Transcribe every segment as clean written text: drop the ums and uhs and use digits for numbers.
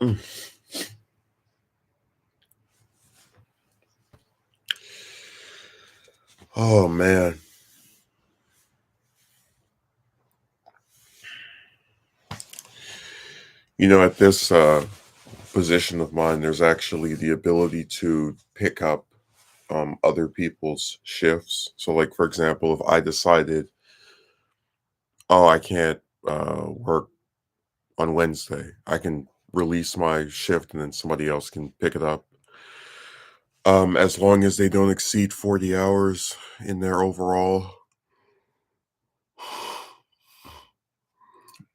Mm. Oh man. At this position of mine, there's actually the ability to pick up other people's shifts. So, like for example, if I decided, oh, I can't work on Wednesday, I can release my shift and then somebody else can pick it up. As long as they don't exceed 40 hours in their overall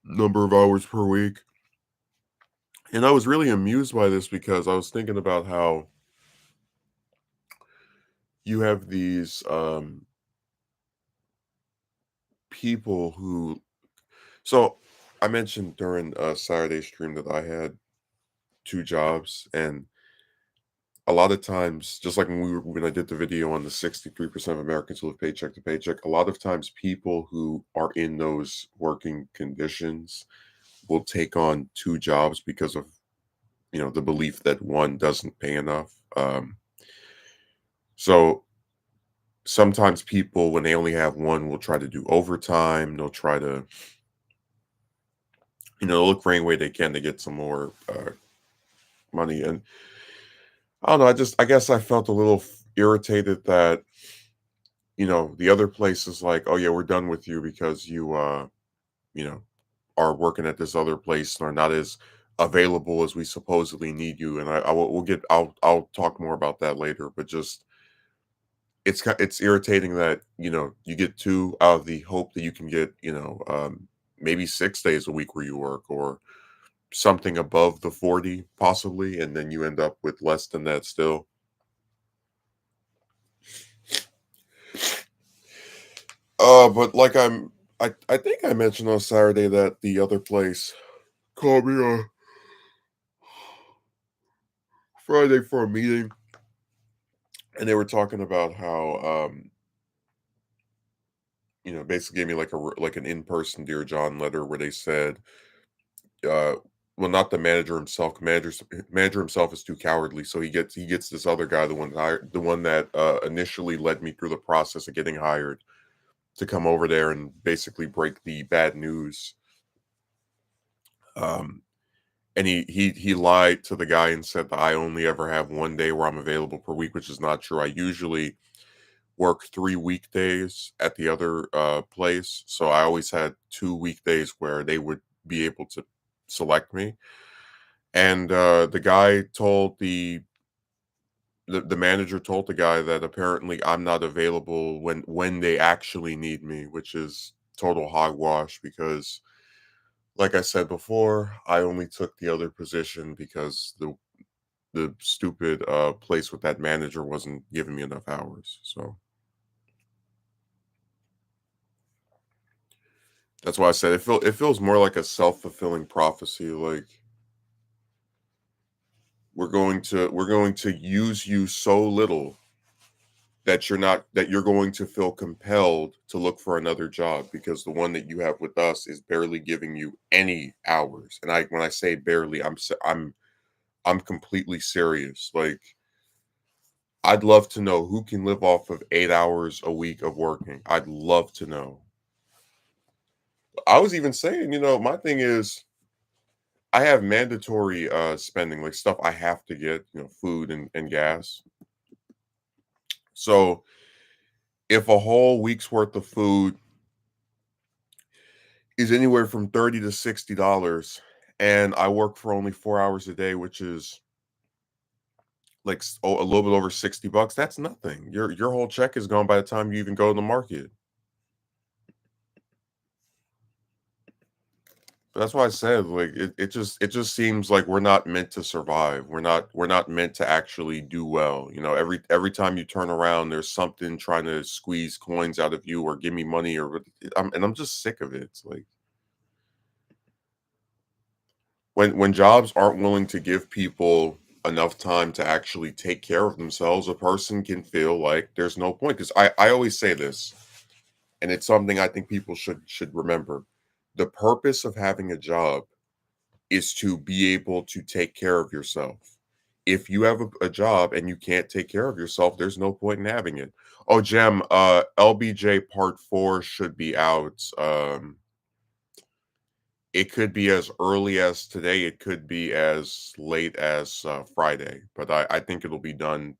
number of hours per week. And I was really amused by this because I was thinking about how you have these people who. So I mentioned during a Saturday stream that I had two jobs, and a lot of times, just like when I did the video on the 63% of Americans who live paycheck to paycheck, a lot of times people who are in those working conditions will take on two jobs because of the belief that one doesn't pay enough. So sometimes people, when they only have one, will try to do overtime. They'll try to look for any way they can to get some more money. And I don't know. I guess I felt a little irritated that the other place is like, oh yeah, we're done with you because you know are working at this other place and are not as available as we supposedly need you. And I will we'll get I'll talk more about that later. But just it's irritating that you get two out of the hope that you can get maybe 6 days a week where you work, or something above the 40 possibly, and then you end up with less than that still. But like I think I mentioned on Saturday that the other place called me on Friday for a meeting, and they were talking about how basically gave me like like an in-person Dear John letter where they said, uh well, not the manager himself. Manager himself is too cowardly, so he gets this other guy, the one that initially led me through the process of getting hired, to come over there and basically break the bad news. Um, and he lied to the guy and said that I only ever have one day where I'm available per week, which is not true. I usually work 3 weekdays at the other place, so I always had 2 weekdays where they would be able to select me. And the guy told the manager told the guy that apparently I'm not available when they actually need me, which is total hogwash because, like I said before, I only took the other position because the stupid place with that manager wasn't giving me enough hours. So that's why I said it feels more like a self-fulfilling prophecy. Like we're going to use you so little that you're going to feel compelled to look for another job because the one that you have with us is barely giving you any hours. And when I say barely, I'm completely serious. Like, I'd love to know who can live off of 8 hours a week of working. I'd love to know. I was even saying, my thing is I have mandatory spending, like stuff I have to get, food and gas. So if a whole week's worth of food is anywhere from 30 to $60, and I work for only 4 hours a day, which is like a little bit over $60. That's nothing. Your whole check is gone by the time you even go to the market. But that's why I said, like, it just seems like we're not meant to survive. We're not meant to actually do well. Every time you turn around, there's something trying to squeeze coins out of you or give me money, or I'm just sick of it. It's like when jobs aren't willing to give people enough time to actually take care of themselves, a person can feel like there's no point. Because I always say this, and it's something I think people should remember. The purpose of having a job is to be able to take care of yourself. If you have a job and you can't take care of yourself, there's no point in having it. Oh, Jem, LBJ Part 4 should be out. It could be as early as today, it could be as late as Friday, but I think it'll be done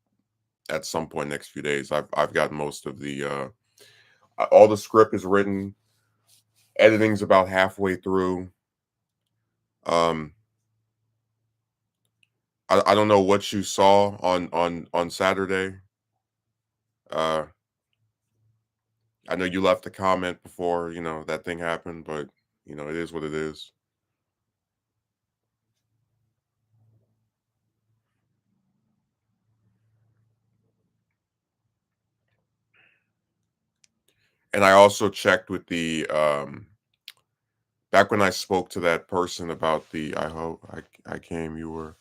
at some point next few days. I've got most of the all the script is written, editing's about halfway through. Um, I don't know what you saw on Saturday. Uh, I know you left a comment before, that thing happened, but it is what it is. And I also checked with the back when I spoke to that person about the I hope I came, you were.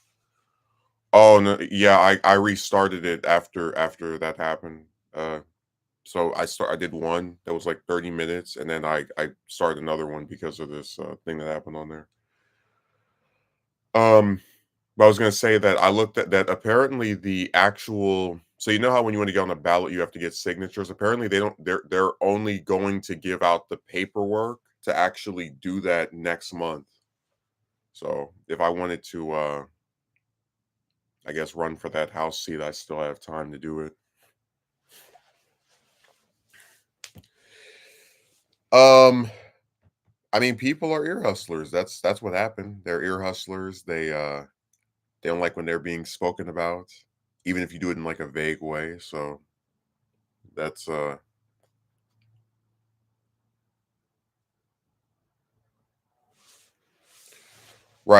Oh no, yeah, I restarted it after that happened. So I did one that was like 30 minutes, and then I started another one because of this thing that happened on there. Um, but I was gonna say that I looked at that. Apparently, the actual so you know how when you want to get on a ballot, you have to get signatures. Apparently, they don't. They're only going to give out the paperwork to actually do that next month. So if I wanted to, I guess run for that House seat, I still have time to do it. Um, I mean, people are ear hustlers. That's what happened. They're ear hustlers. They don't like when they're being spoken about, even if you do it in like a vague way. So that's right.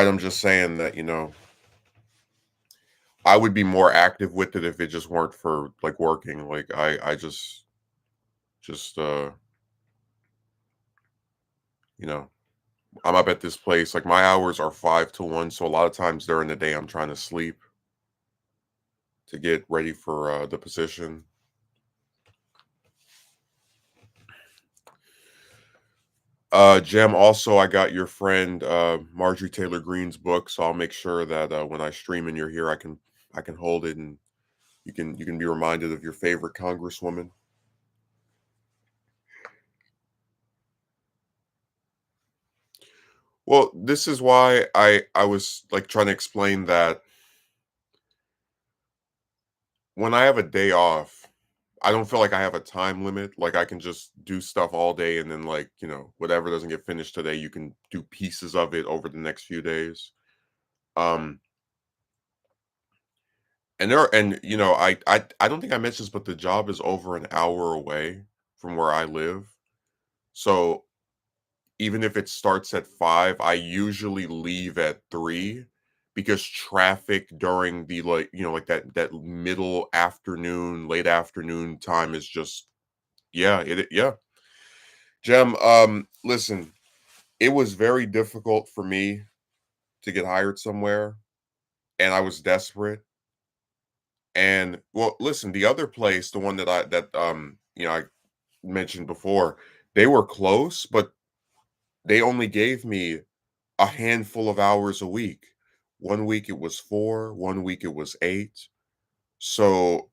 I'm just saying that, I would be more active with it if it just weren't for like working. Like I just you know, I'm up at this place. Like my hours are 5 to 1. So a lot of times during the day I'm trying to sleep to get ready for the position. Jem, also I got your friend Marjorie Taylor Greene's book, so I'll make sure that when I stream and you're here, I can hold it and you can be reminded of your favorite congresswoman. Well, this is why I was like trying to explain that when I have a day off, I don't feel like I have a time limit. Like I can just do stuff all day and then like, whatever doesn't get finished today, you can do pieces of it over the next few days. Um and I don't think I mentioned this, but the job is over an hour away from where I live. So even if it starts at 5, I usually leave at 3 because traffic during the like, like that middle afternoon, late afternoon time is just yeah, yeah. Jem, listen, it was very difficult for me to get hired somewhere and I was desperate. And well, listen, the other place, the one I mentioned before, they were close, but they only gave me a handful of hours a week. One week it was 4, one week it was 8. So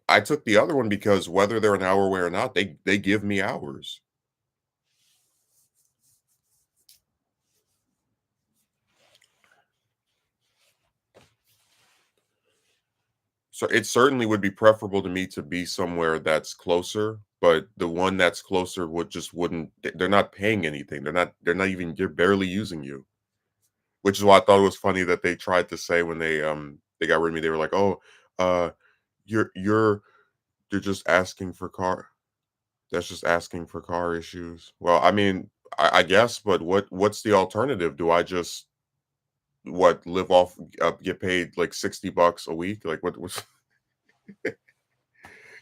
I took the other one because whether they're an hour away or not, they give me hours. So it certainly would be preferable to me to be somewhere that's closer, but the one that's closer wouldn't they're not paying anything. They're not even they're barely using you. Which is why I thought it was funny that they tried to say when they got rid of me, they were like, "Oh, uh you're you're just asking for car that's just asking for car issues." Well, I mean, I guess, but what's the alternative? Do I just live off get paid like $60 a week? Like what's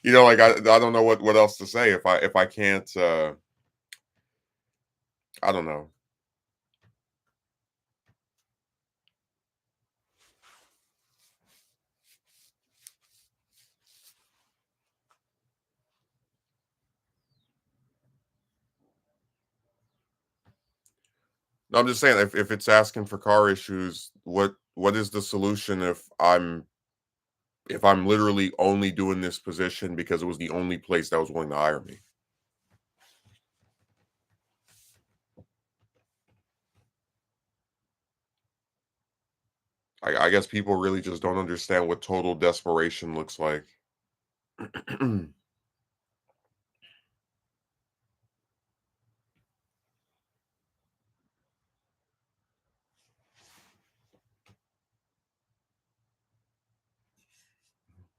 like I don't know what else to say if I can't I don't know. No, I'm just saying if it's asking for car issues, what is the solution if I'm literally only doing this position because it was the only place that was willing to hire me? I guess people really just don't understand what total desperation looks like.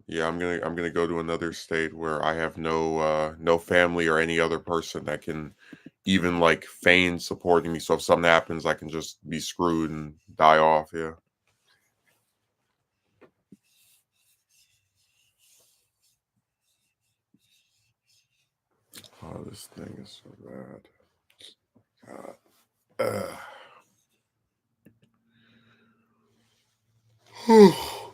Yeah, I'm gonna go to another state where I have no family or any other person that can even like feign supporting me. So if something happens, I can just be screwed and die off. Yeah. Oh, this thing is so bad. God. Ugh.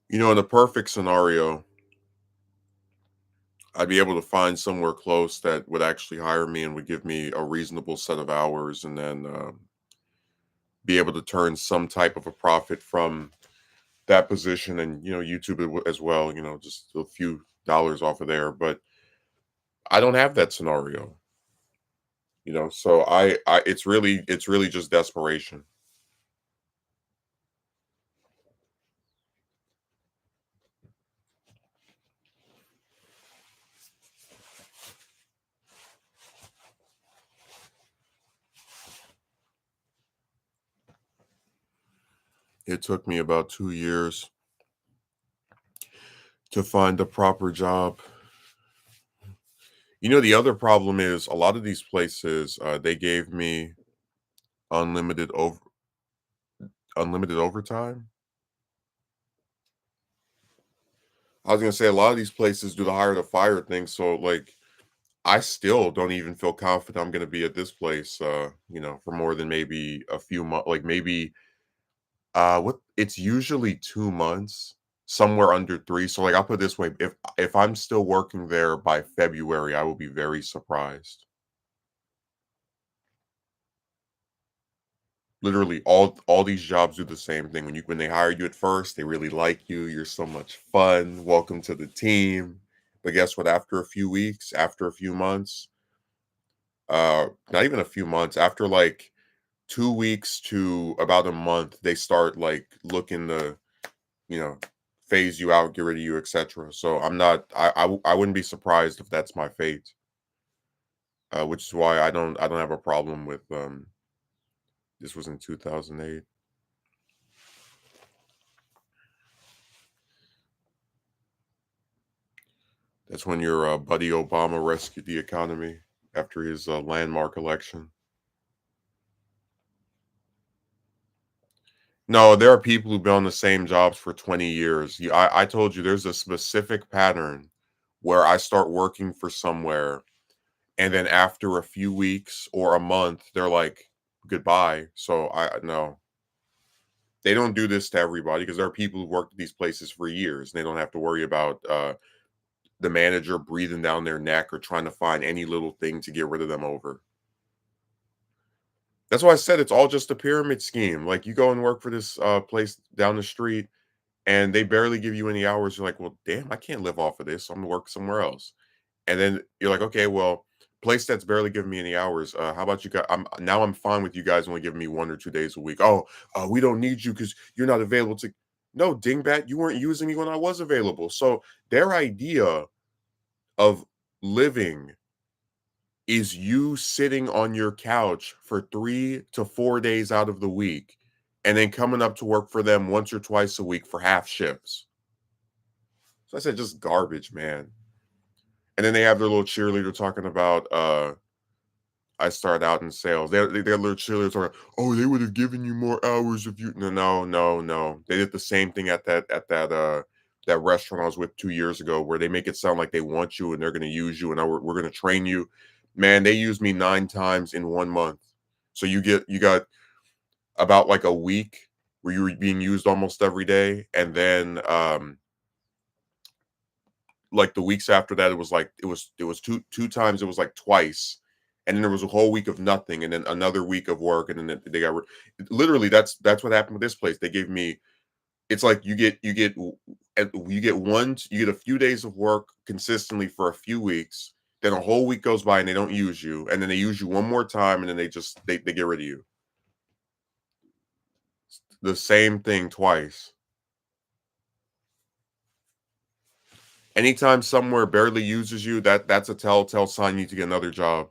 In a perfect scenario, I'd be able to find somewhere close that would actually hire me and would give me a reasonable set of hours, and then be able to turn some type of a profit from that position, and YouTube as well. Just a few dollars off of there. But I don't have that scenario. So it's really just desperation. It took me about 2 years to find the proper job. The other problem is a lot of these places, they gave me unlimited over unlimited overtime. I was gonna say a lot of these places do the hire to fire thing, so like I still don't even feel confident I'm gonna be at this place, for more than maybe a few months, like maybe what it's usually 2 months, somewhere under three. So like I'll put it this way, if I'm still working there by February, I will be very surprised. Literally all these jobs do the same thing. When they hire you at first, they really like you. You're so much fun. Welcome to the team. But guess what? After a few weeks, after a few months, not even a few months, after like 2 weeks to about a month, they start like looking to, you know, phase you out, get rid of you, etc. So I'm not I wouldn't be surprised if that's my fate. Which is why I don't have a problem with this was in 2008. That's when your buddy Obama rescued the economy after his landmark election. No, there are people who've been on the same jobs for 20 years. I told you there's a specific pattern where I start working for somewhere, and then after a few weeks or a month, they're like, goodbye. So I no, they don't do this to everybody because there are people who worked at these places for years and they don't have to worry about the manager breathing down their neck or trying to find any little thing to get rid of them over. That's why I said it's all just a pyramid scheme. Like you go and work for this place down the street and they barely give you any hours. You're like, well, damn, I can't live off of this. So I'm gonna work somewhere else. And then you're like, okay, well, place that's barely giving me any hours. How about you guys? I'm fine with you guys only giving me 1 or 2 days a week. Oh, we don't need you because you're not available to. No, dingbat, you weren't using me when I was available. So their idea of living is you sitting on your couch for 3 to 4 days out of the week and then coming up to work for them once or twice a week for half shifts. So I said, just garbage, man. And then they have their little cheerleader talking about, I started out in sales. Their little cheerleader talking, oh, they would have given you more hours if you. No, no, no, no. They did the same thing at that restaurant I was with 2 years ago, where they make it sound like they want you and they're going to use you and we're going to train you. Man, they used me 9 times in 1 month. So you got about like a week where you were being used almost every day, and then like the weeks after that, it was like it was two times. It was like twice, and then there was a whole week of nothing, and then another week of work, and then they got literally that's what happened with this place. They gave me it's like you get a few days of work consistently for a few weeks, then a whole week goes by and they don't use you, and then they use you one more time, and then they get rid of you. The same thing twice. Anytime somewhere barely uses you, that's a telltale sign you need to get another job.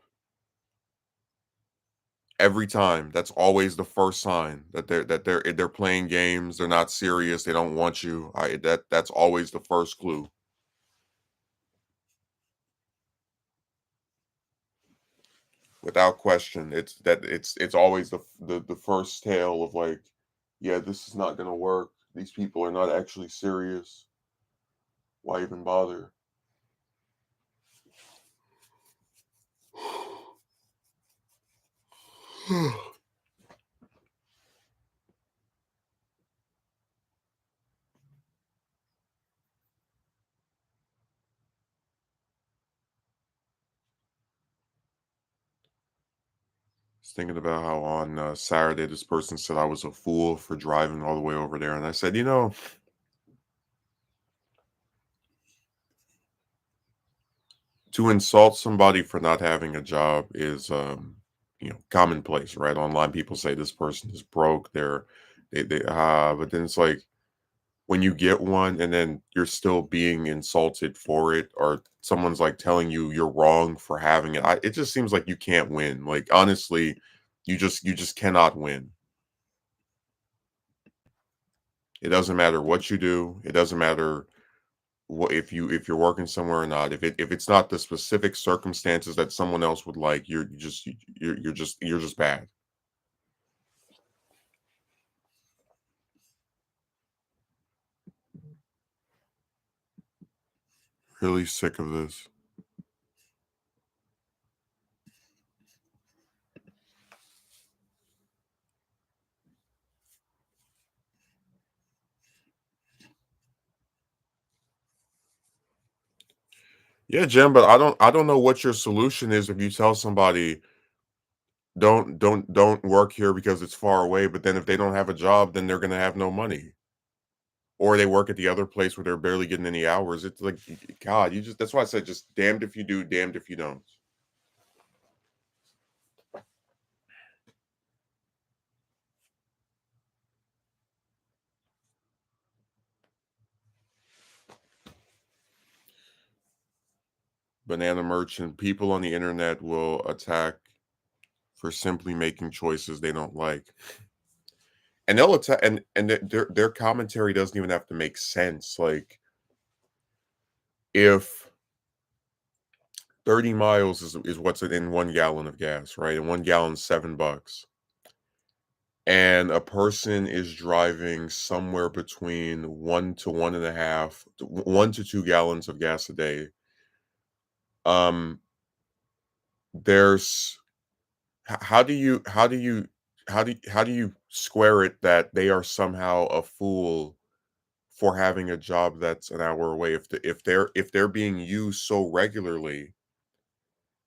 Every time. That's always the first sign that they're playing games, they're not serious, they don't want you. That's always the first clue. Without question. It's always the first tale of like, yeah, this is not gonna work. These people are not actually serious. Why even bother? Was thinking about how on Saturday this person said I was a fool for driving all the way over there, and I said, to insult somebody for not having a job is, commonplace, right? Online, people say this person is broke. But then it's like when you get one, and then you're still being insulted for it, or someone's like telling you you're wrong for having it. It just seems like you can't win. Like honestly, you just cannot win. It doesn't matter what you do. It doesn't matter what if you're working somewhere or not. If it's not the specific circumstances that someone else would like, you're just bad. Really sick of this. Yeah, Jim, but I don't know what your solution is if you tell somebody don't work here because it's far away, but then if they don't have a job, then they're gonna have no money. Or they work at the other place where they're barely getting any hours. It's like God, you just that's why I said just damned if you do, damned if you don't. Banana merchant, people on the internet will attack for simply making choices they don't like. And they'll attack and their commentary doesn't even have to make sense. Like if 30 miles is what's in 1 gallon of gas, right? And 1 gallon's $7. And a person is driving somewhere between 1 to 1.5 to 1 to 2 gallons of gas a day. Um, there's how do you square it that they are somehow a fool for having a job that's an hour away if they're being used so regularly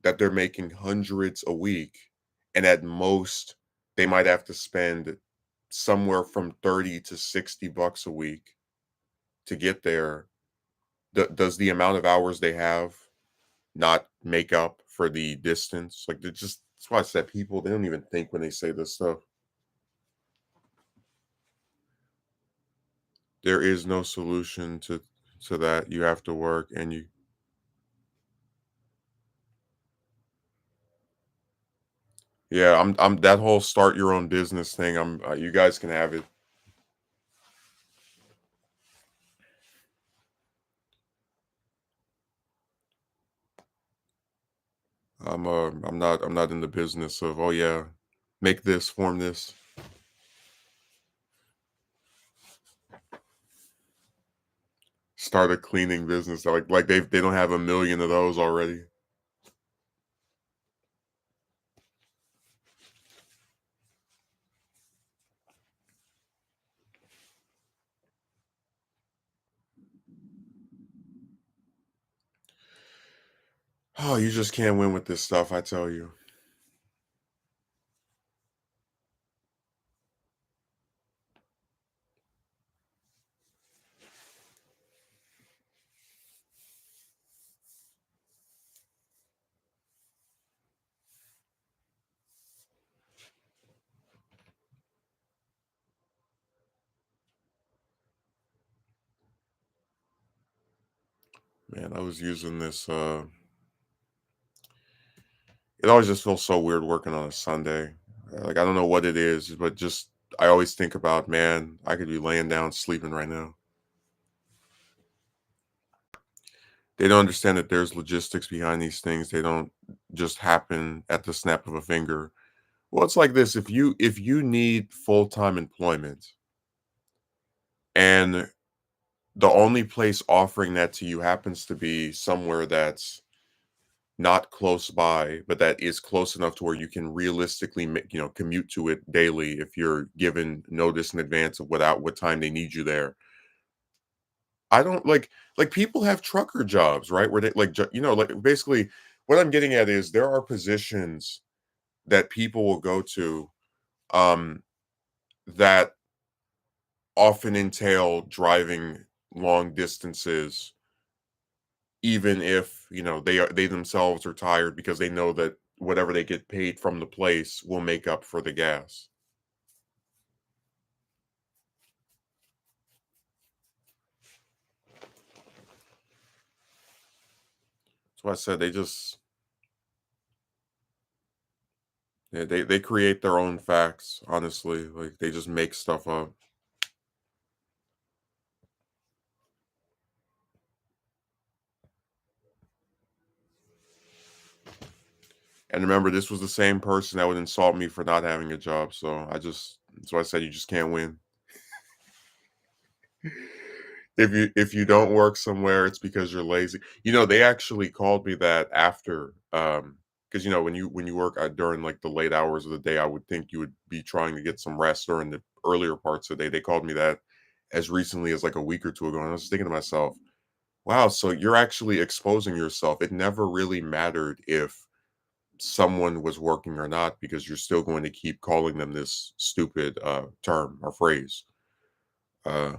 that they're making hundreds a week, and at most they might have to spend somewhere from 30 to $60 a week to get there. Does the amount of hours they have not make up for the distance? Like, that's why I said people, they don't even think when they say this stuff. There is no solution to that. You have to work, and yeah, I'm that whole start your own business thing. You guys can have it. I'm not in the business of, oh yeah, make this, form this, start a cleaning business. Like they don't have a million of those already. Oh, you just can't win with this stuff, I tell you. Man, I was using this it always just feels so weird working on a Sunday. Like I don't know what it is, but just I always think about, man, I could be laying down sleeping right now. They don't understand that there's logistics behind these things. They don't just happen at the snap of a finger. Well, it's like this, if you need full-time employment and the only place offering that to you happens to be somewhere that's not close by, but that is close enough to where you can realistically, commute to it daily if you're given notice in advance of what time they need you there. I don't like people have trucker jobs, right? Where they like basically what I'm getting at is there are positions that people will go to um that often entail driving long distances even if, they themselves are tired because they know that whatever they get paid from the place will make up for the gas. So I said they create their own facts, honestly. Like they just make stuff up. And remember, this was the same person that would insult me for not having a job. So I said you just can't win. If you don't work somewhere, it's because you're lazy. They actually called me that after because when you work during like the late hours of the day, I would think you would be trying to get some rest during the earlier parts of the day. They called me that as recently as like a week or two ago, and I was thinking to myself, wow, so you're actually exposing yourself. It never really mattered if someone was working or not because you're still going to keep calling them this stupid term or phrase. Uh,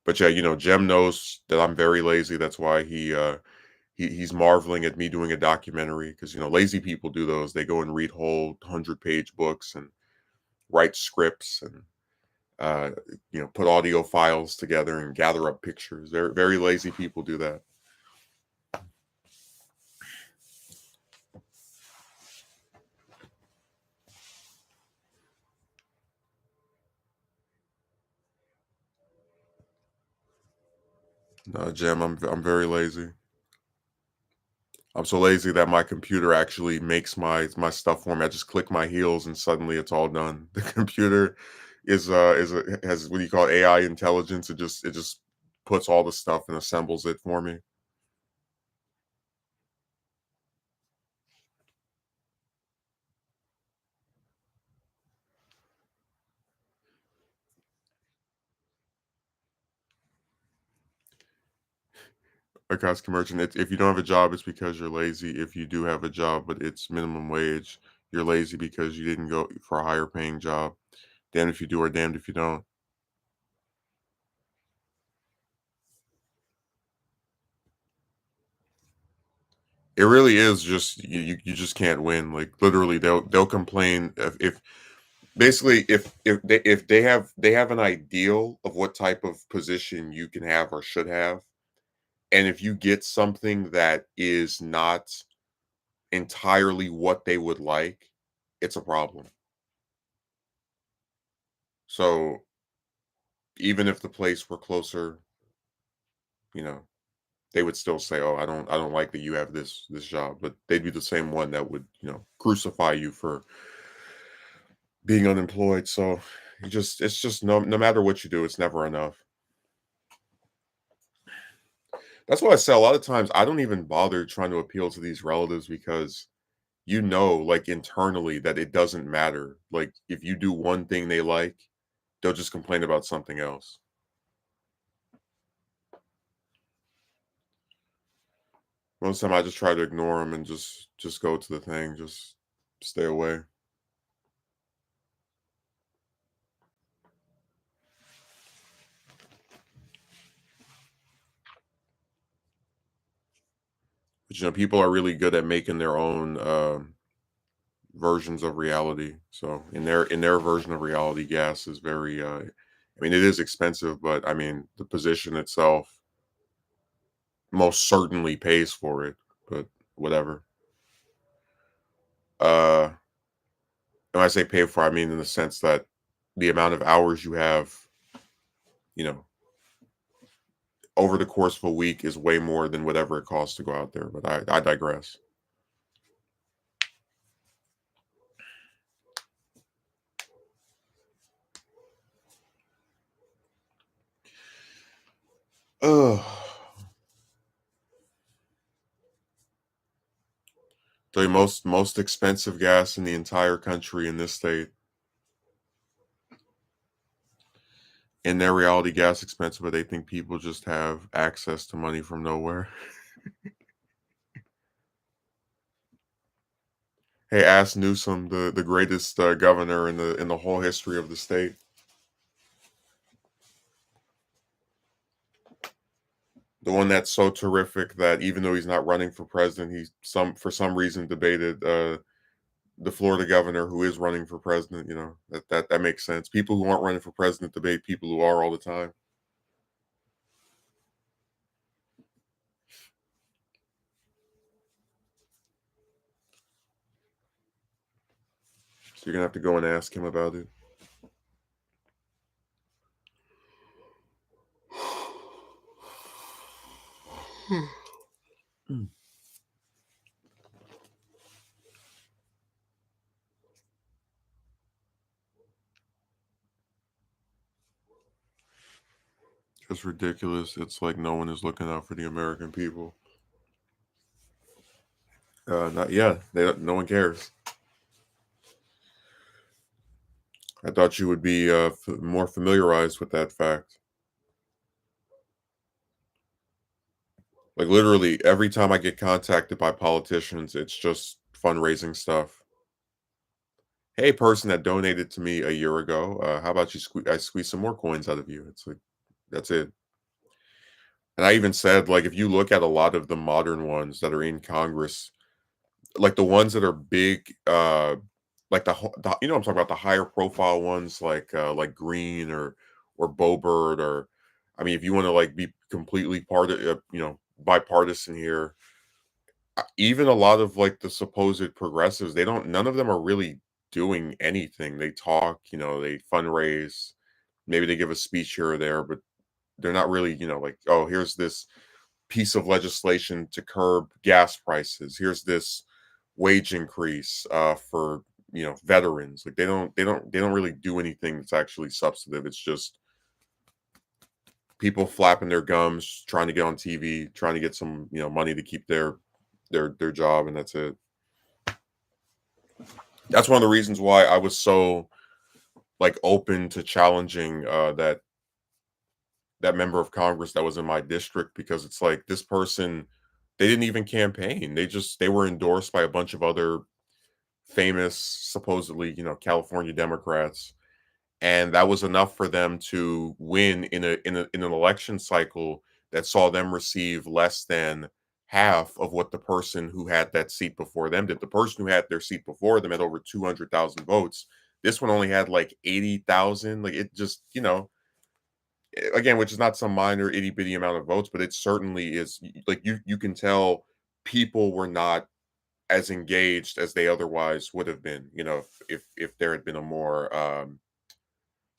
but yeah, Jem knows that I'm very lazy. That's why he's marveling at me doing a documentary because lazy people do those. They go and read whole 100-page books and write scripts and uh, put audio files together and gather up pictures. Very very lazy people do that. No, Jem, I'm very lazy. I'm so lazy that my computer actually makes my stuff for me. I just click my heels and suddenly it's all done. The computer has what do you call it, AI intelligence. It just puts all the stuff and assembles it for me. A Koski merchant. If you don't have a job, it's because you're lazy. If you do have a job, but it's minimum wage, you're lazy because you didn't go for a higher paying job. Damned if you do or damned if you don't. It really is just you just can't win. Like literally, they'll complain if basically if they have an ideal of what type of position you can have or should have, and if you get something that is not entirely what they would like, it's a problem. So even if the place were closer, you know, they would still say, "Oh, I don't like that you have this job," but they'd be the same one that would, crucify you for being unemployed. So it's just no matter what you do, it's never enough. That's why I say a lot of times I don't even bother trying to appeal to these relatives because like internally that it doesn't matter. Like if you do one thing they like, they'll just complain about something else. Most of the time, I just try to ignore them and just go to the thing, just stay away. But people are really good at making their own versions of reality. So in their version of reality, gas is very. I mean, it is expensive, but I mean, the position itself most certainly pays for it. But whatever. When I say pay for, I mean in the sense that the amount of hours you have, you know, over the course of a week is way more than whatever it costs to go out there. But I digress. Ugh. The most expensive gas in the entire country in this state. In their reality, gas expensive, but they think people just have access to money from nowhere. Hey, ask Newsom, the greatest governor in the whole history of the state. The one that's so terrific that even though he's not running for president, he some for some reason debated the Florida governor who is running for president. That makes sense. People who aren't running for president debate people who are all the time. So you're gonna have to go and ask him about it. Mm. It's ridiculous. It's like no one is looking out for the American people. Not yeah, no one cares. I thought you would be more familiarized with that fact. Like literally every time I get contacted by politicians, it's just fundraising stuff. Hey, person that donated to me a year ago, how about I squeeze some more coins out of you? It's like that's it. And I even said, like, if you look at a lot of the modern ones that are in Congress, like the ones that are big, like I'm talking about the higher profile ones, like Green or Boebert, or I mean, if you want to like be completely bipartisan here, even a lot of like the supposed progressives, none of them are really doing anything. They talk, they fundraise, maybe they give a speech here or there, but they're not really, like, oh, here's this piece of legislation to curb gas prices. Here's this wage increase for veterans. Like they don't really do anything that's actually substantive. It's just people flapping their gums, trying to get on TV, trying to get some money to keep their job, and that's it. That's one of the reasons why I was so like open to challenging that member of Congress that was in my district, because it's like this person, they didn't even campaign. They were endorsed by a bunch of other famous, supposedly, California Democrats, and that was enough for them to win in an election cycle that saw them receive less than half of what the person who had that seat before them did. The person who had their seat before them had over 200,000 votes. This one only had like 80,000. Like it just, again, which is not some minor itty bitty amount of votes, but it certainly is. Like you can tell people were not as engaged as they otherwise would have been, if there had been a more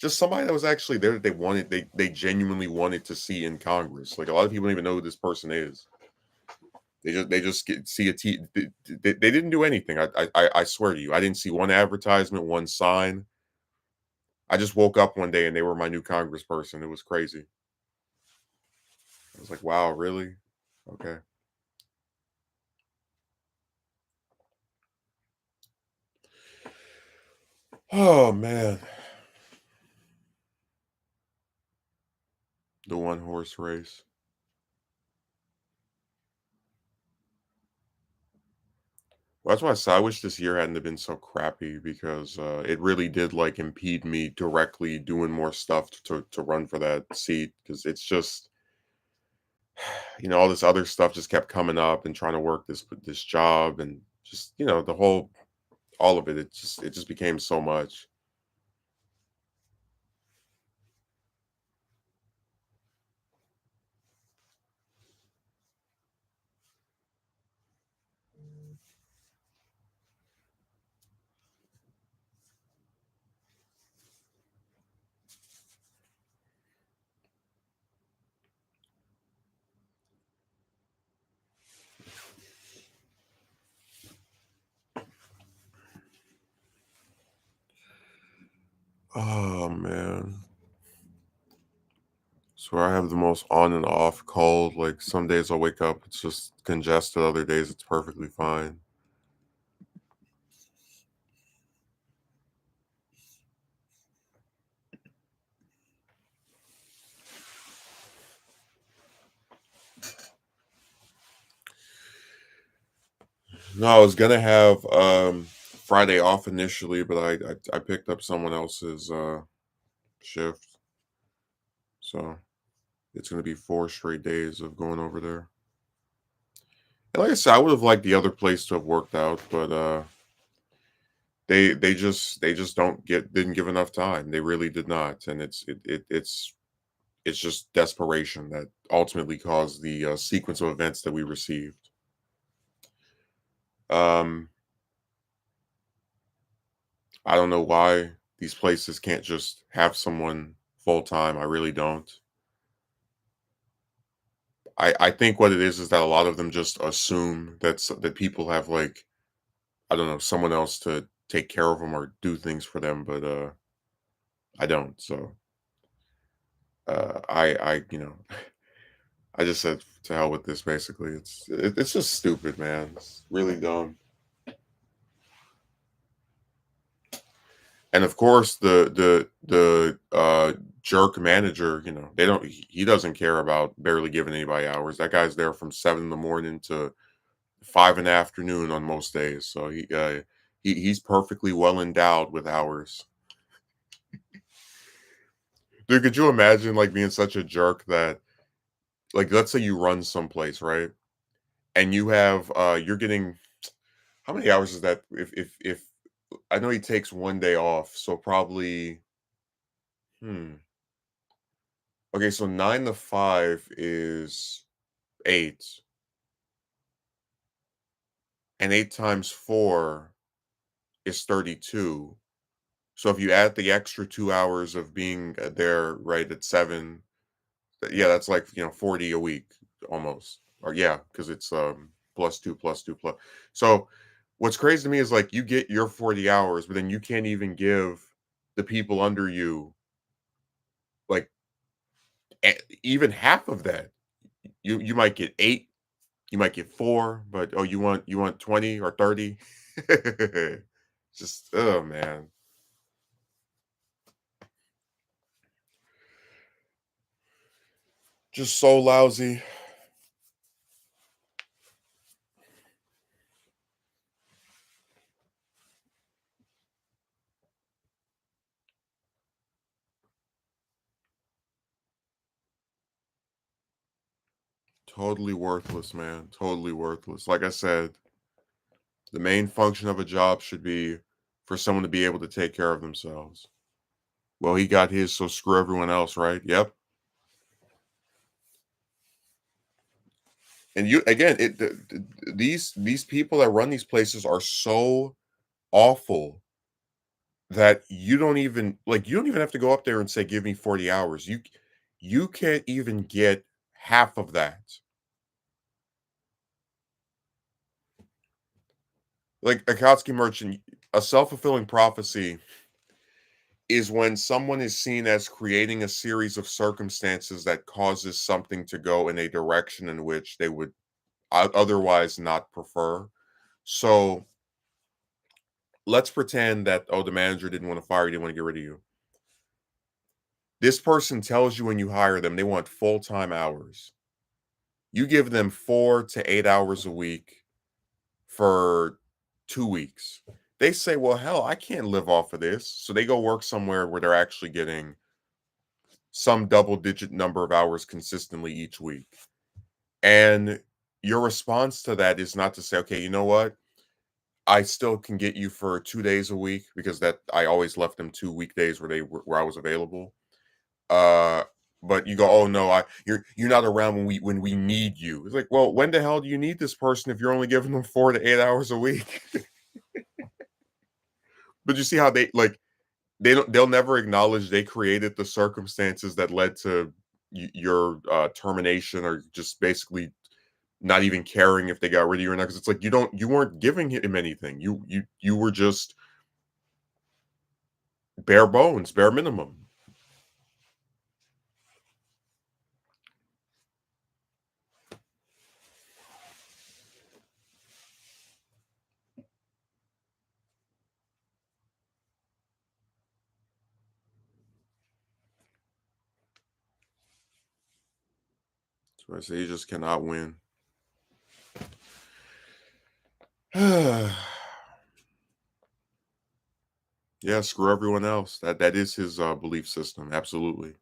just somebody that was actually there that they genuinely wanted to see in Congress. Like a lot of people don't even know who this person is. They just see they didn't do anything. I swear to you, I didn't see one advertisement, one sign. I just woke up one day and they were my new congressperson. It was crazy. I was like, wow, really? Okay. Oh man, the one horse race. That's why I said I wish this year hadn't have been so crappy because it really did like impede me directly doing more stuff to run for that seat because it's just all this other stuff just kept coming up and trying to work this job and just the whole all of it it just became so much. Oh man. So I have the most on and off cold. Like some days I'll wake up, it's just congested. Other days it's perfectly fine. No, I was gonna have Friday off initially, but I picked up someone else's shift. So it's gonna be 4 straight days of going over there. And like I said, I would have liked the other place to have worked out, but they just didn't give enough time. They really did not, and it's just desperation that ultimately caused the sequence of events that we received. Um, I don't know why these places can't just have someone full time. I really don't. I think what it is that a lot of them just assume that people have like I don't know someone else to take care of them or do things for them, but I don't. So I I just said to hell with this. Basically, it's just stupid, man. It's really dumb. And of course, the jerk manager, they don't he doesn't care about barely giving anybody hours. That guy's there from 7 in the morning to 5 in the afternoon on most days. So he's perfectly well endowed with hours. Dude, could you imagine like being such a jerk that like let's say you run someplace, right? And you're getting how many hours is that if I know he takes 1 day off, so probably hmm. Okay, so 9 to 5 is 8, and 8 times 4 is 32. So if you add the extra 2 hours of being, there right at 7, yeah, that's like, 40 a week almost. Or yeah, because it's, plus 2, plus 2, plus so what's crazy to me is, like, you get your 40 hours, but then you can't even give the people under you, like, even half of that. You might get 8. You might get 4, but, oh, you want 20 or 30? Just oh, man. Just so lousy. Totally worthless, man. Totally worthless. Like I said, the main function of a job should be for someone to be able to take care of themselves. Well, he got his, so screw everyone else, right? Yep. And you again, these people that run these places are so awful that you don't even have to go up there and say, "Give me 40 hours." You can't even get half of that. Like Akatsuki Merchant, a self-fulfilling prophecy is when someone is seen as creating a series of circumstances that causes something to go in a direction in which they would otherwise not prefer. So let's pretend that, oh, the manager didn't want to fire you, didn't want to get rid of you. This person tells you when you hire them they want full-time hours. You give them 4 to 8 hours a week for 2 weeks. They say, well, hell, I can't live off of this. So they go work somewhere where they're actually getting some double digit number of hours consistently each week. And your response to that is not to say, okay, you know what? I still can get you for 2 days a week because that I always left them 2 weekdays where I was available. Uh, but you go, oh no, you're not around when we need you. It's like, well, when the hell do you need this person if you're only giving them 4 to 8 hours a week? But you see how they like they'll never acknowledge they created the circumstances that led to your termination or just basically not even caring if they got rid of you or not. Because it's like you weren't giving him anything. You were just bare bones, bare minimum. So I say you just cannot win. Yeah, screw everyone else. That is his belief system. Absolutely.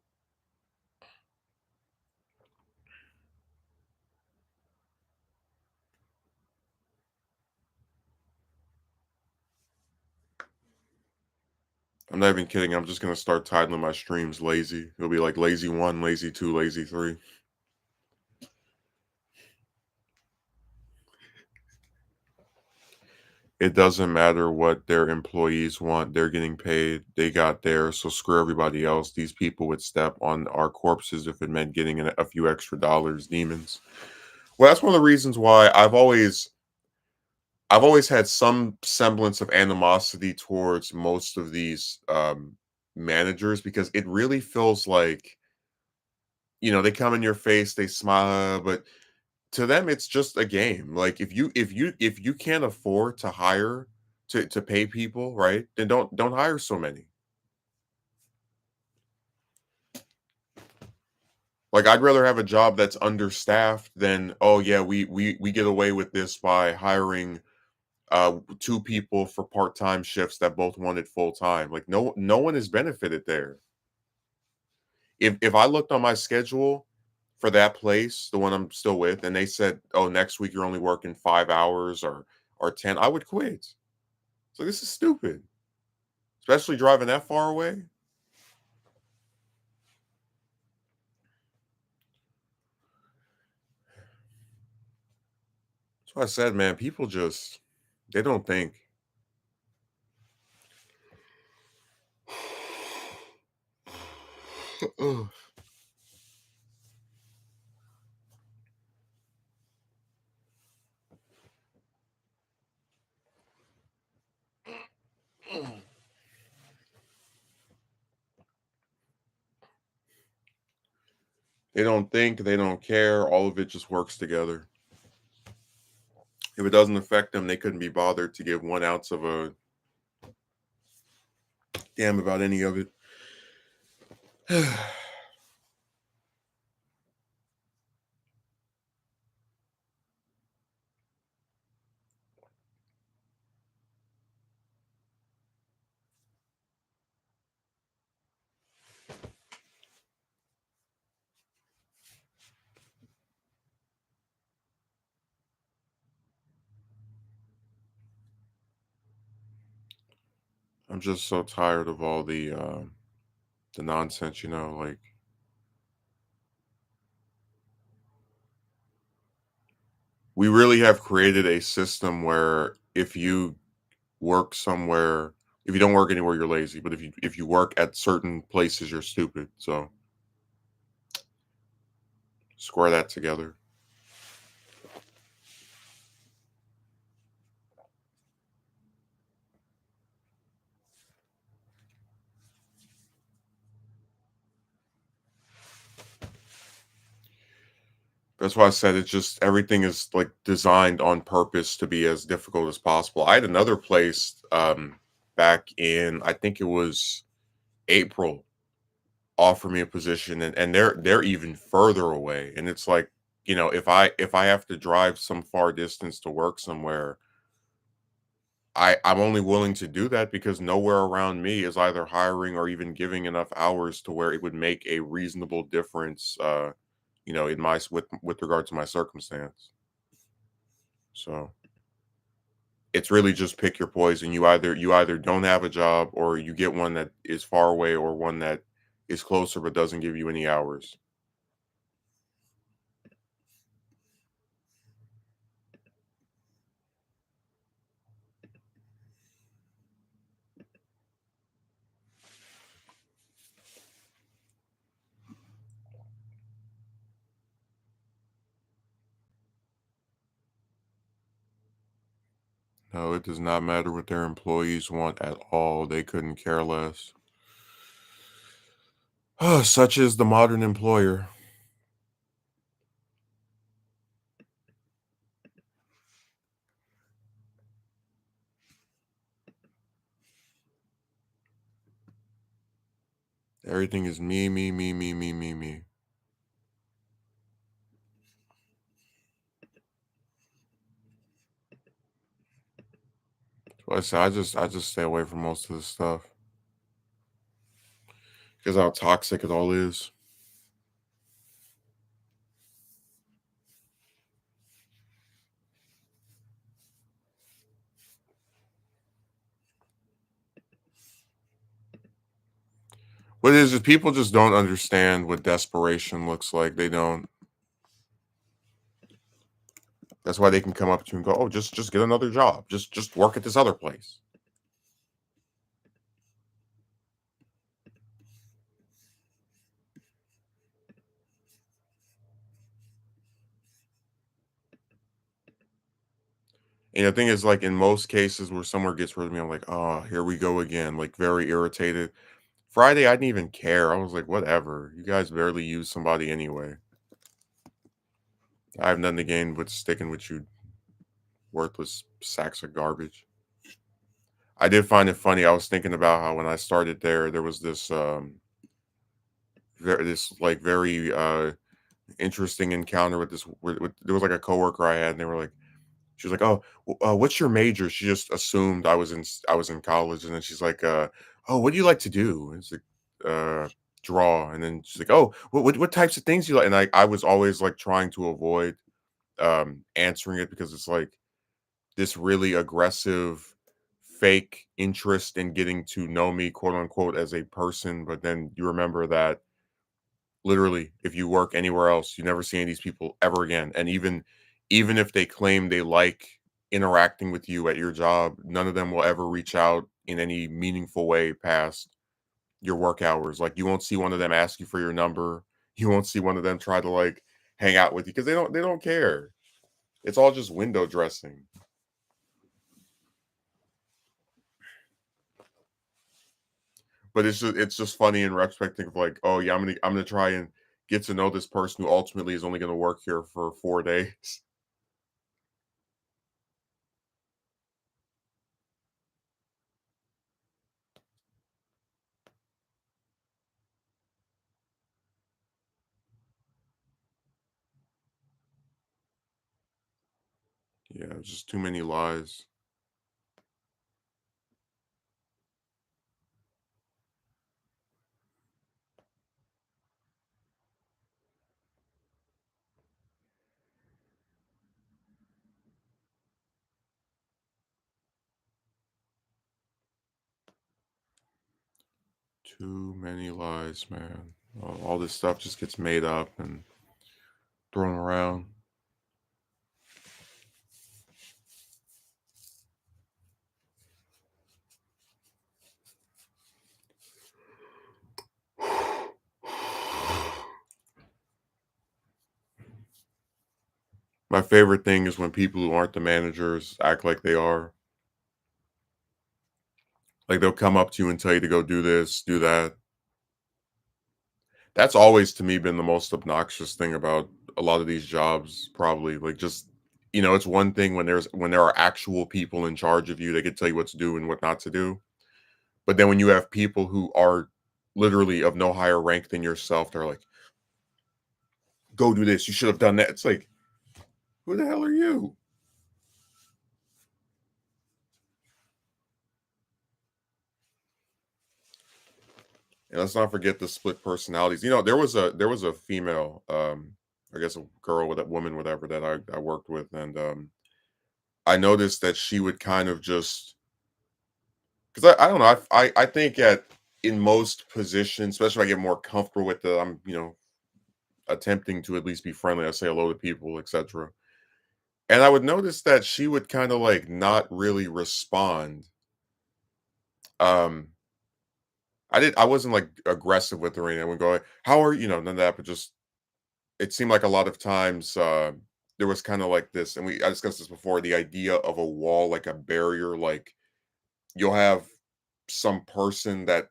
I'm not even kidding. I'm just gonna start titling my streams lazy. It'll be like lazy one, lazy two, lazy three. It doesn't matter what their employees want. They're getting paid. They got theirs. So screw everybody else. These people would step on our corpses if it meant getting a few extra dollars. Demons. Well, that's one of the reasons why I've always had some semblance of animosity towards most of these managers because it really feels like they come in your face, they smile, but to them it's just a game. Like if you can't afford to hire to pay people, right? Then don't hire so many. Like I'd rather have a job that's understaffed than, oh yeah, we get away with this by hiring two people for part-time shifts that both wanted full-time. Like no one is benefited there. If I looked on my schedule for that place, the one I'm still with, and they said, "Oh, next week you're only working 5 hours or 10," I would quit. So this is stupid, especially driving that far away. That's why I said, man, people just they don't think. They don't think, they don't care. All of it just works together. If it doesn't affect them, they couldn't be bothered to give 1 ounce of a damn about any of it. I'm just so tired of all the nonsense, like we really have created a system where if you work somewhere, if you don't work anywhere, you're lazy. But if you work at certain places, you're stupid. So square that together. That's why I said it's just everything is like designed on purpose to be as difficult as possible. I had another place back in I think it was April offer me a position and they're even further away. And it's like, if I have to drive some far distance to work somewhere, I'm only willing to do that because nowhere around me is either hiring or even giving enough hours to where it would make a reasonable difference, in with regard to my circumstance. So it's really just pick your poison. You either don't have a job or you get one that is far away or one that is closer but doesn't give you any hours. No, it does not matter what their employees want at all. They couldn't care less. Such is the modern employer. Everything is me, me, me, me, me, me, me. So I just stay away from most of this stuff because how toxic it all is. What it is people just don't understand what desperation looks like. They don't. That's why they can come up to you and go, "Oh, just get another job. Just work at this other place." And the thing is, like in most cases where someone gets rid of me, I'm like, "Oh, here we go again." Like very irritated. Friday, I didn't even care. I was like, "Whatever. You guys barely use somebody anyway. I have nothing to gain with sticking with you, worthless sacks of garbage." I did find it funny. I was thinking about how when I started there was this like very interesting encounter with there was like a coworker I had, and they were like, she was like, "Oh, what's your major?" She just assumed I was in college, and then she's like, "Oh, what do you like to do?" And it's like, "Draw." And then she's like, "Oh, what types of things do you like?" And I was always like trying to avoid answering it because it's like this really aggressive fake interest in getting to know me, quote unquote, as a person. But then you remember that literally, if you work anywhere else, you never see any of these people ever again. And even if they claim they like interacting with you at your job, none of them will ever reach out in any meaningful way past your work hours. Like you won't see one of them ask you for your number. You won't see one of them try to like hang out with you because they don't care. It's all just window dressing. But it's just funny in retrospect, think of like, oh yeah, I'm gonna try and get to know this person who ultimately is only gonna work here for 4 days. Yeah, just too many lies. Too many lies, man. All this stuff just gets made up and thrown around. My favorite thing is when people who aren't the managers act like they are. Like they'll come up to you and tell you to go do this, do that. That's always to me been the most obnoxious thing about a lot of these jobs, probably. Like just it's one thing when there are actual people in charge of you, they can tell you what to do and what not to do. But then when you have people who are literally of no higher rank than yourself, they're like, go do this. You should have done that. It's like, who the hell are you? And let's not forget the split personalities. There was a female, I guess a girl with a woman, whatever, that I worked with, and I noticed that she would kind of just because I don't know, I think at in most positions, especially if I get more comfortable with the I'm, attempting to at least be friendly. I say hello to people, etc. And I would notice that she would kind of like not really respond. Um, I wasn't like aggressive with her or anything. I would go, how are you? None of that, but just it seemed like a lot of times there was kind of like this, and I discussed this before, the idea of a wall, like a barrier, like you'll have some person that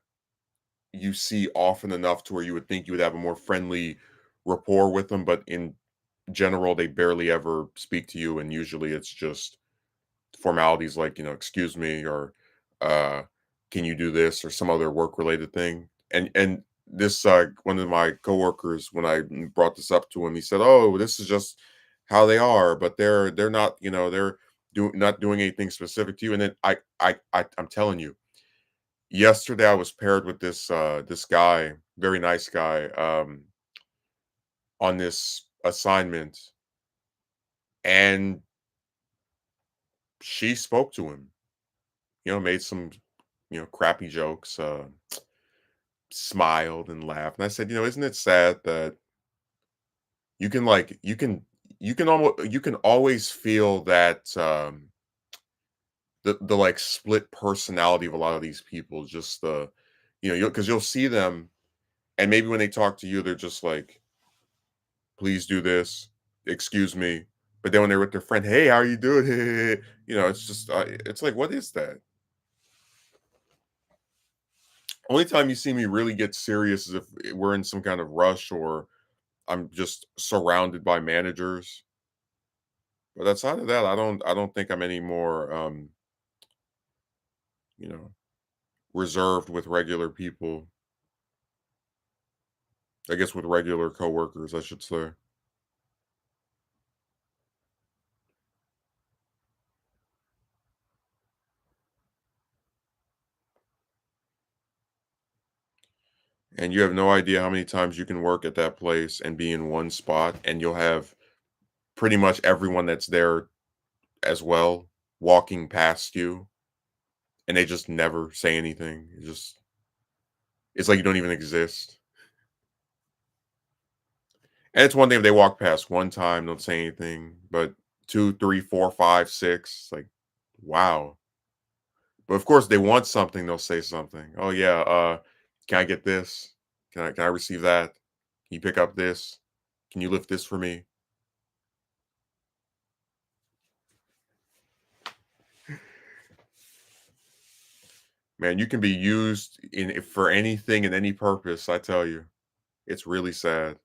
you see often enough to where you would think you would have a more friendly rapport with them, but in general, they barely ever speak to you, and usually it's just formalities like, "Excuse me," or, uh, "Can you do this?" or some other work-related thing. And this, one of my coworkers, when I brought this up to him, he said, "Oh, this is just how they are, but they're not, they're not doing anything specific to you." And then I'm telling you, yesterday I was paired with this guy, very nice guy, on this assignment, and she spoke to him, made some, crappy jokes, smiled and laughed. And I said, isn't it sad that you can like you can always feel that the like split personality of a lot of these people, just the because you'll see them, and maybe when they talk to you, they're just like, please do this, excuse me. But then when they're with their friend, hey, how are you doing? It's just it's like, what is that? Only time you see me really get serious is if we're in some kind of rush or I'm just surrounded by managers. But outside of that, I don't think I'm any more you know, reserved with regular people. I guess with regular coworkers, I should say. And you have no idea how many times you can work at that place and be in one spot and you'll have pretty much everyone that's there as well walking past you and they just never say anything. It's like you don't even exist. And it's one thing if they walk past one time, don't say anything, but two, three, four, five, six, like, wow. But of course, they want something, they'll say something. Oh yeah, can I get this? Can I receive that? Can you pick up this? Can you lift this for me? Man, you can be used in for anything and any purpose. I tell you, it's really sad.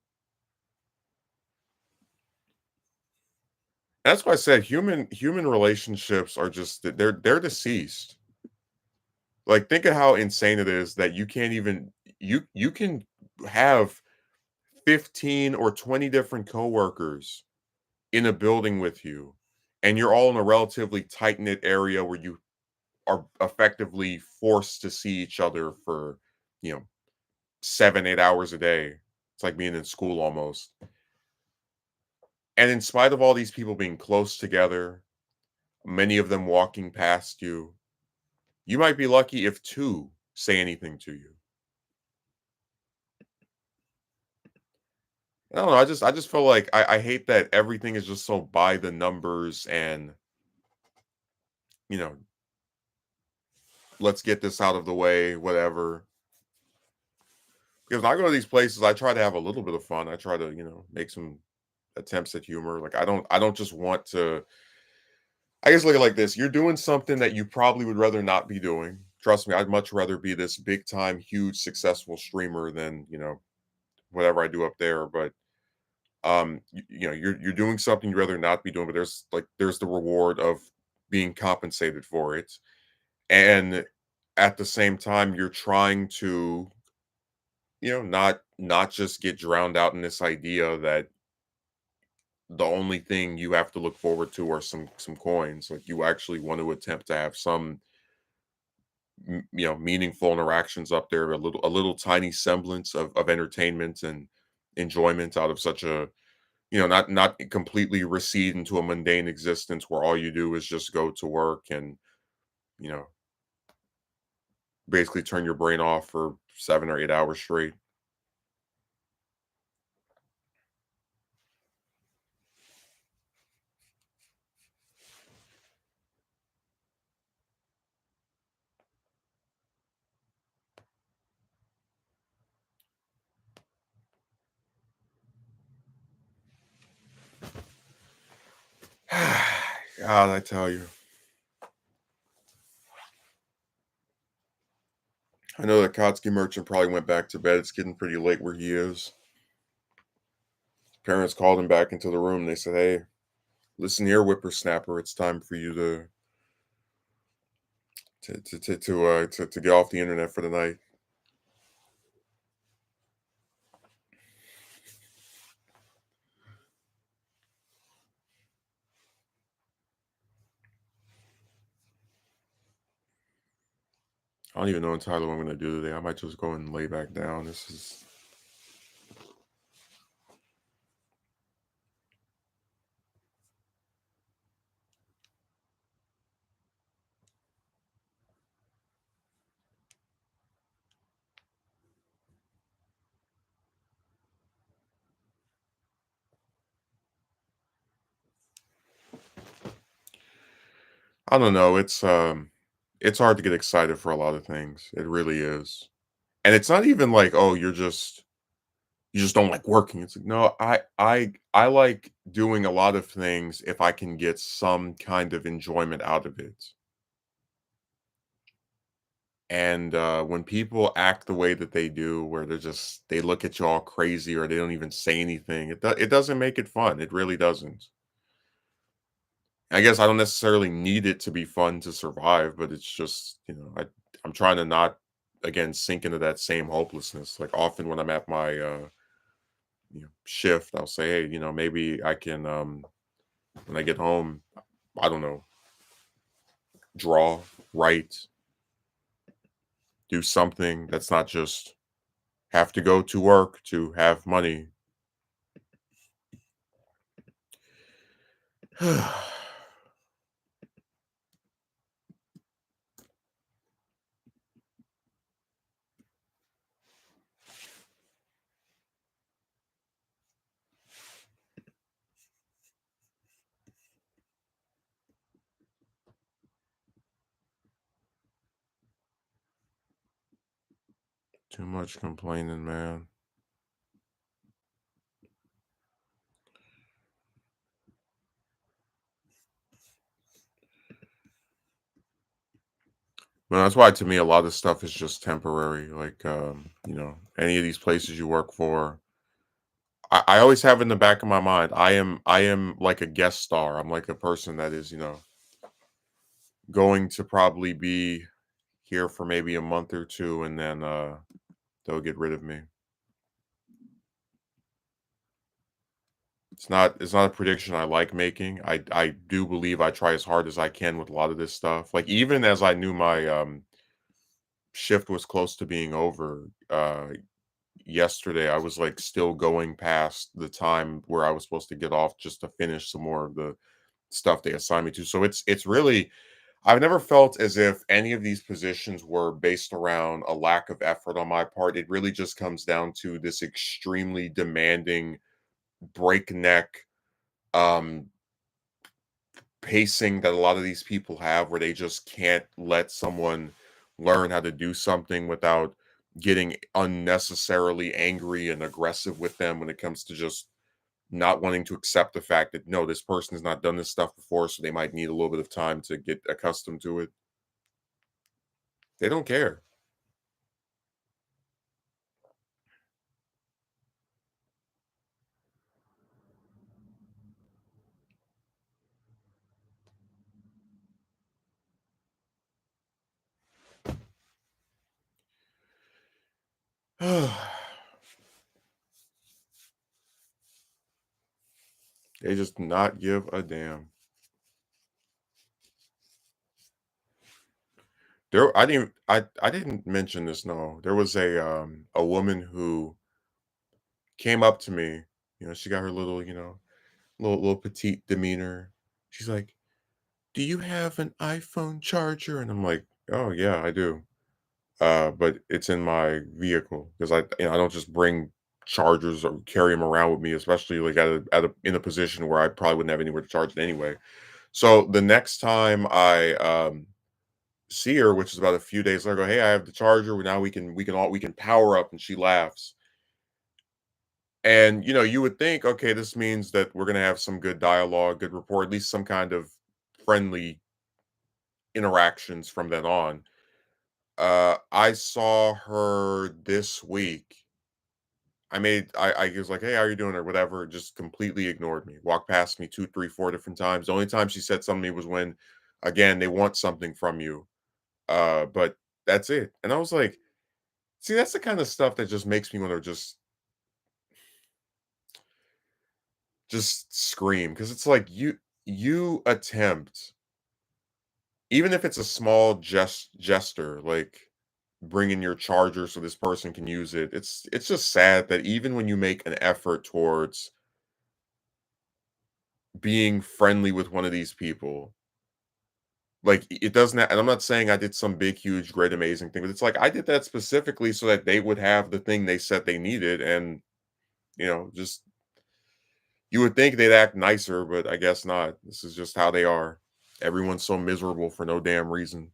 That's why I said human relationships are just they're deceased. Like, think of how insane it is that you can't even you can have 15 or 20 different coworkers in a building with you, and you're all in a relatively tight-knit area where you are effectively forced to see each other for, you know, 7, 8 hours a day. It's like being in school almost. And in spite of all these people being close together, many of them walking past you, you might be lucky if 2 say anything to you. I don't know, I just feel like I hate that everything is just so by the numbers and, you know, let's get this out of the way, whatever. Because when I go to these places, I try to have a little bit of fun. I try to, make some attempts at humor. Like I don't just want to I guess look at it like this. You're doing something that you probably would rather not be doing. Trust me, I'd much rather be this big time, huge, successful streamer than, whatever I do up there. But you're doing something you'd rather not be doing, but there's the reward of being compensated for it. And at the same time, you're trying to, not just get drowned out in this idea that the only thing you have to look forward to are some coins. Like, you actually want to attempt to have some meaningful interactions up there, a little tiny semblance of entertainment and enjoyment out of such a, not completely recede into a mundane existence where all you do is just go to work and, you know, basically turn your brain off for 7 or 8 hours straight. God, I tell you. I know that Kotsky merchant probably went back to bed. It's getting pretty late where he is. Parents called him back into the room. They said, "Hey, listen here, whippersnapper. It's time for you to get off the internet for the night." I don't even know entirely what I'm gonna do today. I might just go and lay back down. This is I don't know. It's hard to get excited for a lot of things. It really is. And it's not even like, oh, you just don't like working. It's like, no, I like doing a lot of things if I can get some kind of enjoyment out of it. And when people act the way that they do, where they look at you all crazy or they don't even say anything, it doesn't make it fun. It really doesn't. I guess I don't necessarily need it to be fun to survive, but it's just, I'm trying to not again sink into that same hopelessness. Like often when I'm at my shift, I'll say, hey, maybe I can when I get home, I don't know, draw, write, do something that's not just have to go to work to have money. Too much complaining, man. Well, that's why to me a lot of stuff is just temporary. Like any of these places you work for, I always have in the back of my mind, I am like a guest star. I'm like a person that is, going to probably be here for maybe a month or two and then they'll get rid of me. It's not a prediction I like making. I do believe I try as hard as I can with a lot of this stuff. Like even as I knew my shift was close to being over, yesterday I was like still going past the time where I was supposed to get off just to finish some more of the stuff they assigned me to. So it's really, I've never felt as if any of these positions were based around a lack of effort on my part. It really just comes down to this extremely demanding, breakneck um pacing that a lot of these people have where they just can't let someone learn how to do something without getting unnecessarily angry and aggressive with them when it comes to just not wanting to accept the fact that no, this person has not done this stuff before, so they might need a little bit of time to get accustomed to it. They don't care. They just not give a damn. I didn't mention this, no. There was a woman who came up to me, she got her little, little petite demeanor. She's like, "Do you have an iPhone charger?" And I'm like, "Oh yeah, I do." But it's in my vehicle because I don't just bring chargers or carry them around with me, especially like in a position where I probably wouldn't have anywhere to charge it anyway. So the next time I see her, which is about a few days later, I go, "Hey, I have the charger. Now we can power up." And she laughs. And you would think, okay, this means that we're gonna have some good dialogue, good rapport, at least some kind of friendly interactions from then on. I saw her this week. I was like, "Hey, how you doing?" or whatever, just completely ignored me. Walked past me 2, 3, 4 different times. The only time she said something to me was when, again, they want something from you. But that's it. And I was like, see, that's the kind of stuff that just makes me want to just scream because it's like you attempt, even if it's a small gesture, like bringing your charger so this person can use it. It's just sad that even when you make an effort towards being friendly with one of these people, like it doesn't and I'm not saying I did some big huge great amazing thing, but it's like I did that specifically so that they would have the thing they said they needed. And just you would think they'd act nicer, but I guess not. This is just how they are. Everyone's so miserable for no damn reason.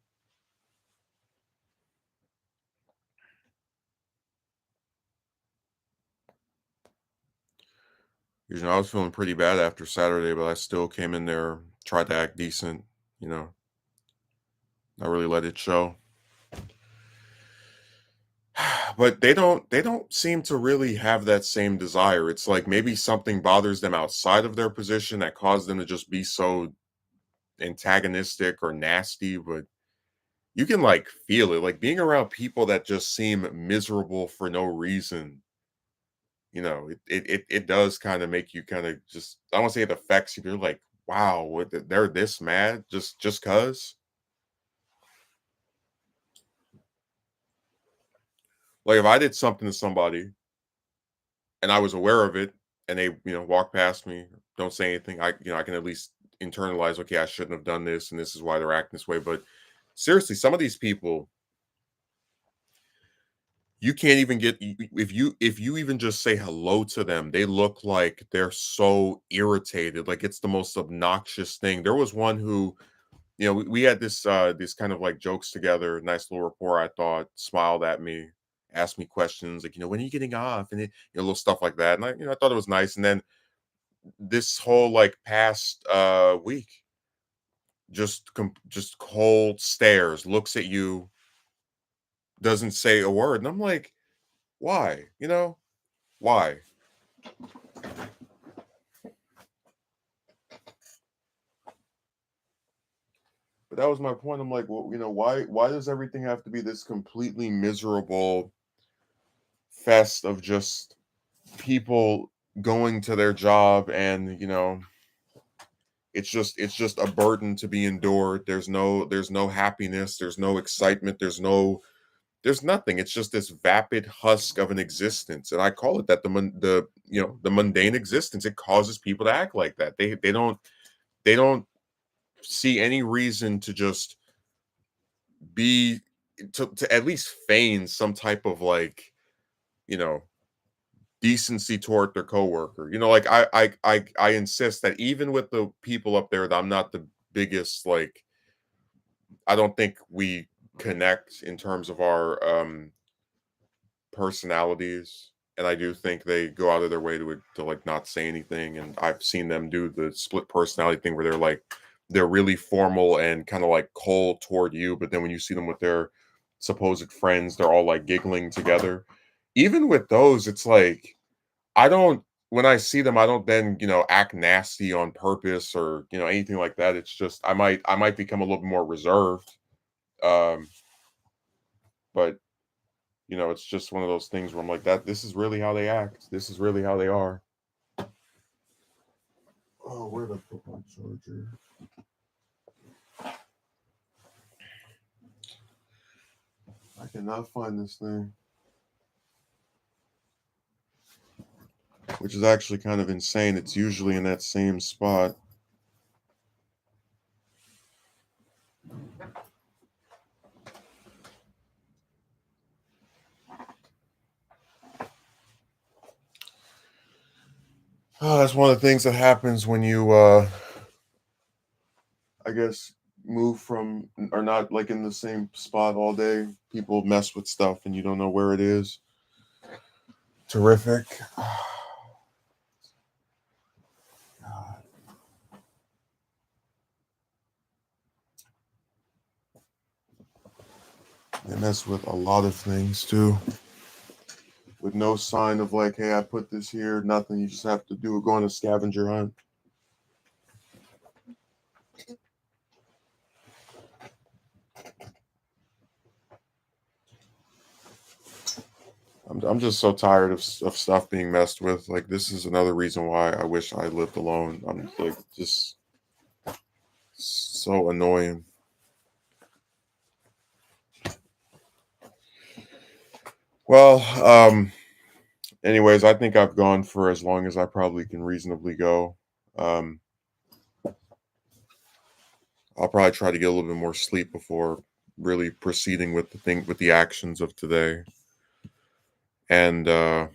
I was feeling pretty bad after Saturday, but I still came in there, tried to act decent, you know, not really let it show. But they don't seem to really have that same desire. It's like maybe something bothers them outside of their position that caused them to just be so antagonistic or nasty, but you can like feel it. Like being around people that just seem miserable for no reason. It does kind of make you kind of just, I don't want to say it affects you, but you're like, wow, they're this mad just cuz. Like if I did something to somebody and I was aware of it and they, walk past me, don't say anything, I can at least internalize, okay, I shouldn't have done this and this is why they're acting this way. But seriously, some of these people, you can't even if you even just say hello to them, they look like they're so irritated, like it's the most obnoxious thing. There was one who, we had this kind of like jokes together, nice little rapport, I thought, smiled at me, asked me questions like, when are you getting off? And little stuff like that. And I thought it was nice. And then this whole like past week, just cold stares, looks at you, doesn't say a word. And I'm like, why? Why? But that was my point. I'm like, well, why does everything have to be this completely miserable fest of just people going to their job and it's just a burden to be endured. There's no happiness, there's no excitement, there's nothing. It's just this vapid husk of an existence, and I call it that, the mundane existence. It causes people to act like that. They don't see any reason to just be to at least feign some type of like, you know decency toward their coworker. Like I insist that even with the people up there that I'm not the biggest, like, I don't think we connect in terms of our personalities. And I do think they go out of their way to like not say anything. And I've seen them do the split personality thing where they're really formal and kind of like cold toward you, but then when you see them with their supposed friends, they're all like giggling together. Even with those, it's like I don't when I see them, I don't then, act nasty on purpose or, anything like that. It's just I might become a little more reserved. Um, but it's just one of those things where I'm like, that this is really how they act. This is really how they are. Oh, where the put charger? cannot find this thing. Which is actually kind of insane. It's usually in that same spot. Oh, that's one of the things that happens when you, I guess, move from or not like in the same spot all day. People mess with stuff and you don't know where it is. Terrific. God. They mess with a lot of things too. With no sign of like, hey, I put this here, nothing. You just have to go on a scavenger hunt. I'm just so tired of stuff being messed with. Like this is another reason why I wish I lived alone. I'm like just so annoying. Well, anyways, I think I've gone for as long as I probably can reasonably go. Um, I'll probably try to get a little bit more sleep before really proceeding with the actions of today. And I'll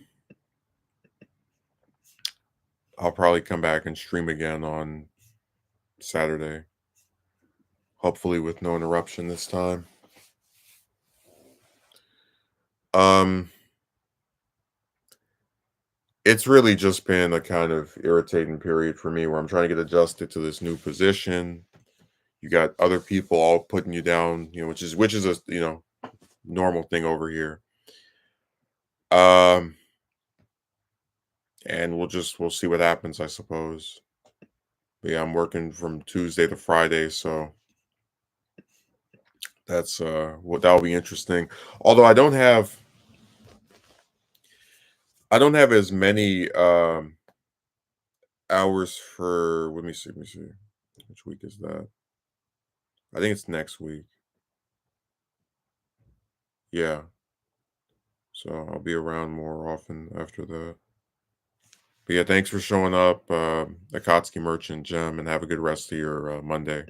probably come back and stream again on Saturday. Hopefully with no interruption this time. It's really just been a kind of irritating period for me where I'm trying to get adjusted to this new position. You got other people all putting you down, which is a normal thing over here. Um, and we'll see what happens, I suppose. But yeah, I'm working from Tuesday to Friday, so that's that'll be interesting. Although I don't have as many hours for let me see. Which week is that? I think it's next week. Yeah. So I'll be around more often after that. But yeah, thanks for showing up, Akatsuki Merchant Gem, and have a good rest of your Monday.